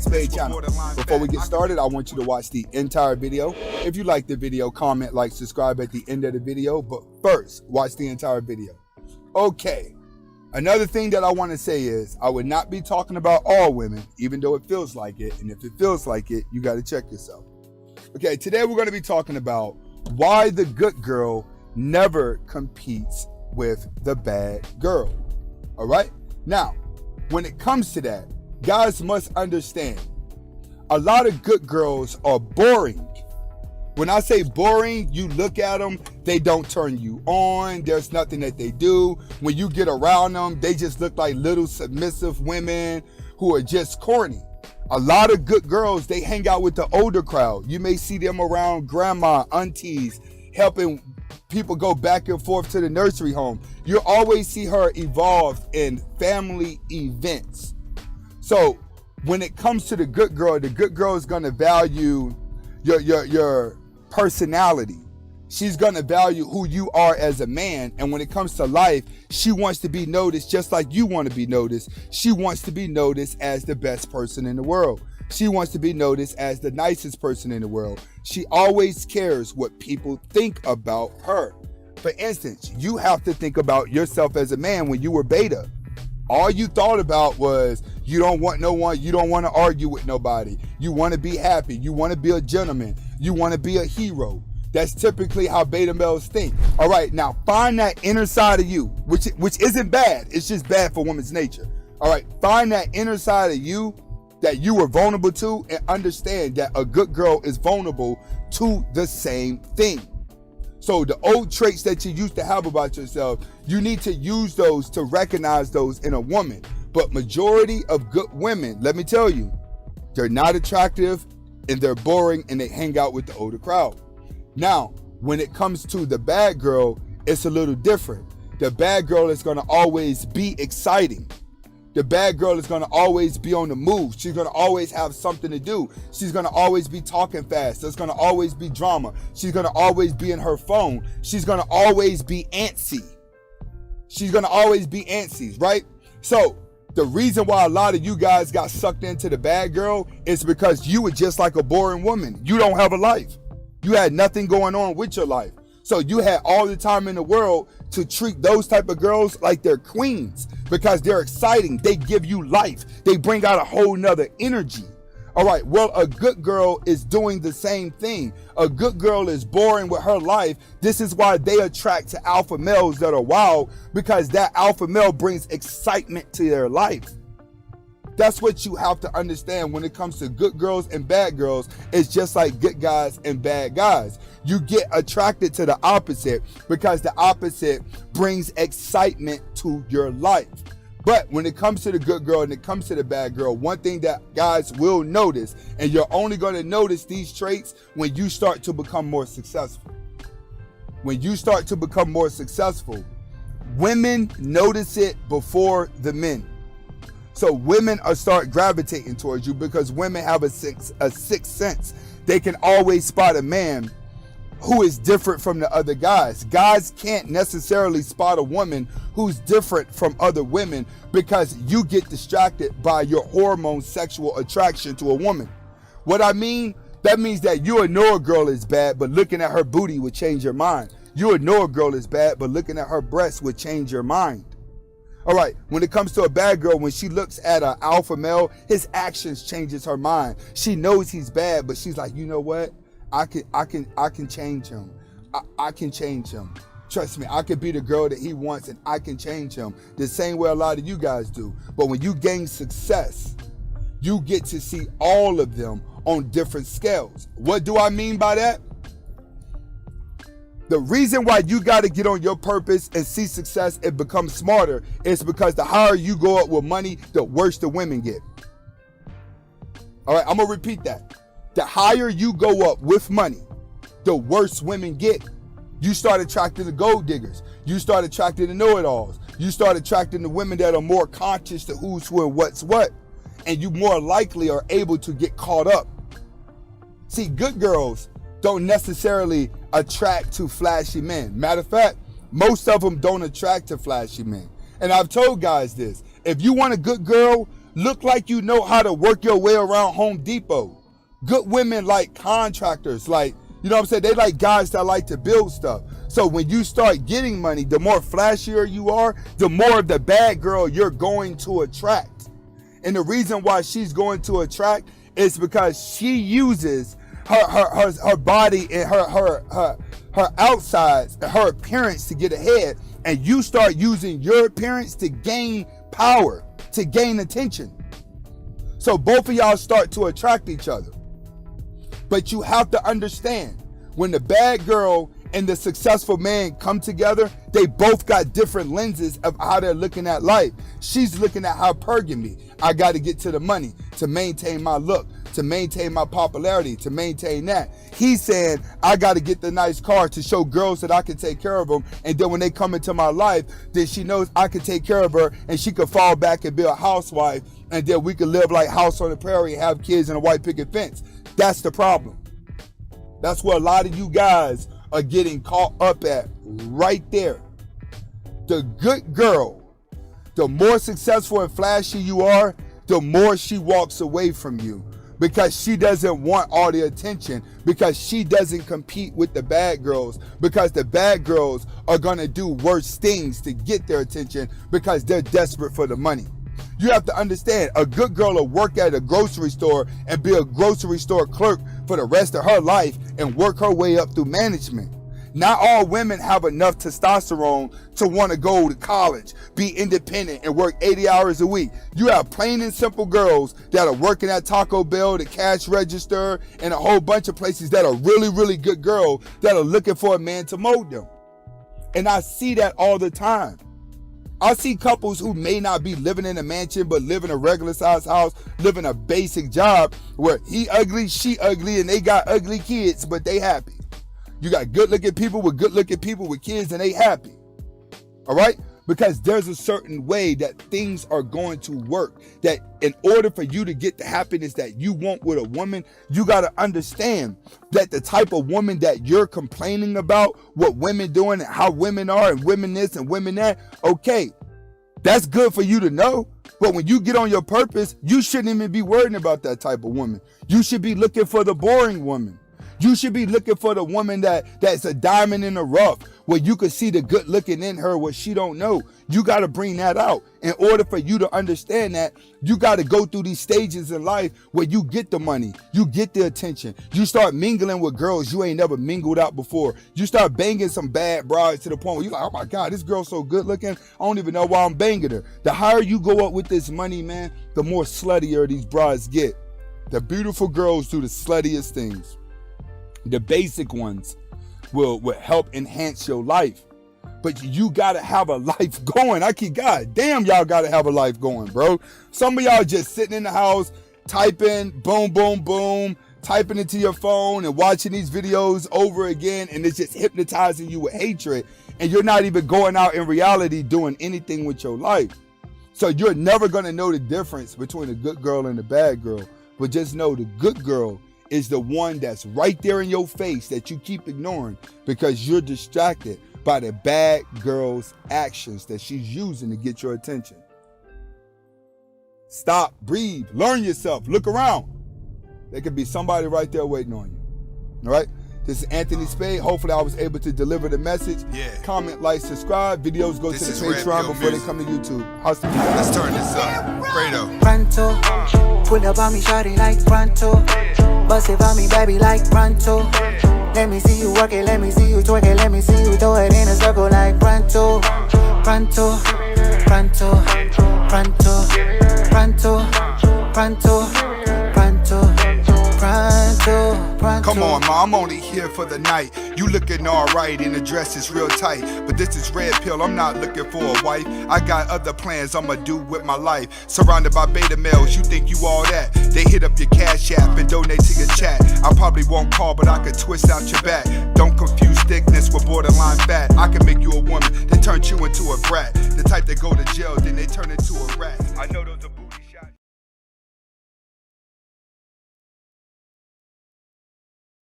Page channel. Before we get started, I want you to watch the entire video. If you like the video, comment, like, subscribe at the end of the video. But first, watch the entire video. Okay. Another thing that I want to say is I would not be talking about all women, even though it feels like it. And if it feels like it, you got to check yourself. Okay, today we're going to be talking about why the good girl never competes with the bad girl. All right? Now, when it comes to that, guys must understand, a lot of good girls are boring. When I say boring, you look at them, they don't turn you on. There's nothing that they do. When you get around them, they just look like little submissive women who are just corny. A lot of good girls, they hang out with the older crowd. You may see them around grandma, aunties, helping people go back and forth to the nursery home. You'll always see her evolve in family events. So when it comes to the good girl is going to value your personality. She's going to value who you are as a man. And when it comes to life, she wants to be noticed just like you want to be noticed. She wants to be noticed as the best person in the world. She wants to be noticed as the nicest person in the world. She always cares what people think about her. For instance, you have to think about yourself as a man when you were beta. All you thought about was you don't want no one, you don't want to argue with nobody. You want to be happy. You want to be a gentleman. You want to be a hero. That's typically how beta males think. All right, now find that inner side of you, which isn't bad. It's just bad for woman's nature. All right, find that inner side of you that you were vulnerable to and understand that a good girl is vulnerable to the same thing. So the old traits that you used to have about yourself, you need to use those to recognize those in a woman. But majority of good women, let me tell you, they're not attractive and they're boring and they hang out with the older crowd. Now, when it comes to the bad girl, it's a little different. The bad girl is going to always be exciting. The bad girl is going to always be on the move. She's going to always have something to do. She's going to always be talking fast. There's going to always be drama. She's going to always be in her phone. She's going to always be antsy. She's going to always be antsy, right? So the reason why a lot of you guys got sucked into the bad girl is because you were just like a boring woman. You don't have a life. You had nothing going on with your life. So you had all the time in the world to treat those type of girls like they're queens because they're exciting. They give you life. They bring out a whole nother energy. All right, well, a good girl is doing the same thing. A good girl is boring with her life. This is why they attract to alpha males that are wild, because that alpha male brings excitement to their life. That's what you have to understand when it comes to good girls and bad girls. It's just like good guys and bad guys. You get attracted to the opposite because the opposite brings excitement to your life. But when it comes to the good girl and it comes to the bad girl, one thing that guys will notice, and you're only going to notice these traits when you start to become more successful. When you start to become more successful, women notice it before the men. So women start gravitating towards you because women have a sixth sense. They can always spot a man who is different from the other guys. Guys can't necessarily spot a woman who's different from other women because you get distracted by your hormone sexual attraction to a woman. What I mean, that means that you would know a girl is bad, but looking at her booty would change your mind. You would know a girl is bad, but looking at her breasts would change your mind. All right, when it comes to a bad girl, when she looks at an alpha male, his actions changes her mind. She knows he's bad, but she's like, you know what? I can change him. I can change him. Trust me, I could be the girl that he wants and I can change him the same way a lot of you guys do. But when you gain success, you get to see all of them on different scales. What do I mean by that? The reason why you got to get on your purpose and see success and become smarter is because the higher you go up with money, the worse the women get. All right, I'm going to repeat that. The higher you go up with money, the worse women get. You start attracting the gold diggers. You start attracting the know-it-alls. You start attracting the women that are more conscious to who's who and what's what. And you more likely are able to get caught up. See, good girls don't necessarily attract to flashy men. Matter of fact, most of them don't attract to flashy men. And I've told guys this. If you want a good girl, look like you know how to work your way around Home Depot. Good women like contractors, like, you know what I'm saying? They like guys that like to build stuff. So when you start getting money, the more flashier you are, the more of the bad girl you're going to attract. And the reason why she's going to attract is because she uses her body and her outsides, her appearance to get ahead. And you start using your appearance to gain power, to gain attention. So both of y'all start to attract each other. But you have to understand, when the bad girl and the successful man come together, they both got different lenses of how they're looking at life. She's looking at hypergamy. I got to get to the money to maintain my look, to maintain my popularity, to maintain that. He's saying, I got to get the nice car to show girls that I can take care of them. And then when they come into my life, then she knows I can take care of her and she can fall back and be a housewife. And then we can live like House on the Prairie and have kids in a white picket fence. That's the problem. That's where a lot of you guys are getting caught up at right there. The good girl, the more successful and flashy you are, the more she walks away from you, because she doesn't want all the attention, because she doesn't compete with the bad girls, because the bad girls are going to do worse things to get their attention because they're desperate for the money. You have to understand, a good girl will work at a grocery store and be a grocery store clerk for the rest of her life and work her way up through management. Not all women have enough testosterone to want to go to college, be independent, and work 80 hours a week. You have plain and simple girls that are working at Taco Bell, the cash register, and a whole bunch of places that are really, really good girls that are looking for a man to mold them. And I see that all the time. I see couples who may not be living in a mansion, but live in a regular sized house, live in a basic job where he ugly, she ugly, and they got ugly kids, but they happy. You got good looking people with kids and they happy. All right? Because there's a certain way that things are going to work. That in order for you to get the happiness that you want with a woman, you got to understand that the type of woman that you're complaining about, what women doing and how women are and women this and women that, okay, that's good for you to know. But when you get on your purpose, you shouldn't even be worrying about that type of woman. You should be looking for the boring woman. You should be looking for the woman that's a diamond in the rough, where you can see the good looking in her, what she don't know. You got to bring that out. In order for you to understand that, you got to go through these stages in life where you get the money, you get the attention. You start mingling with girls you ain't never mingled out before. You start banging some bad brides to the point where you're like, oh my God, this girl's so good looking, I don't even know why I'm banging her. The higher you go up with this money, man, the more sluttier these brides get. The beautiful girls do the sluttiest things. The basic ones will help enhance your life. But you gotta have a life going. God damn, y'all gotta have a life going, bro. Some of y'all just sitting in the house, typing, boom, boom, boom, typing into your phone and watching these videos over again, and it's just hypnotizing you with hatred. And you're not even going out in reality doing anything with your life. So you're never gonna know the difference between a good girl and a bad girl. But just know the good girl is the one that's right there in your face that you keep ignoring because you're distracted by the bad girl's actions that she's using to get your attention. Stop, breathe, learn yourself, look around. There could be somebody right there waiting on you. All right? This is Anthony Spade. Hopefully I was able to deliver the message. Yeah. Comment, like, subscribe. Videos go to the Patreon before they come to YouTube. Let's turn this up. Fredo. Pronto. Pull up on me, shawty like pronto. Bust it on me, baby, like pronto. Let me see you work it, let me see you twerk it, let me see you throw it in a circle like pronto. Pronto. Pronto. Pronto. Pronto. Pronto. Pronto. Come on, ma, I'm only here for the night. You looking alright and the dress is real tight, but this is red pill, I'm not looking for a wife. I got other plans I'ma do with my life. Surrounded by beta males, you think you all that. They hit up your cash app and donate to your chat. I probably won't call, but I could twist out your back. Don't confuse thickness with borderline fat. I can make you a woman that turns you into a brat. The type that go to jail, then they turn into a rat. I know those are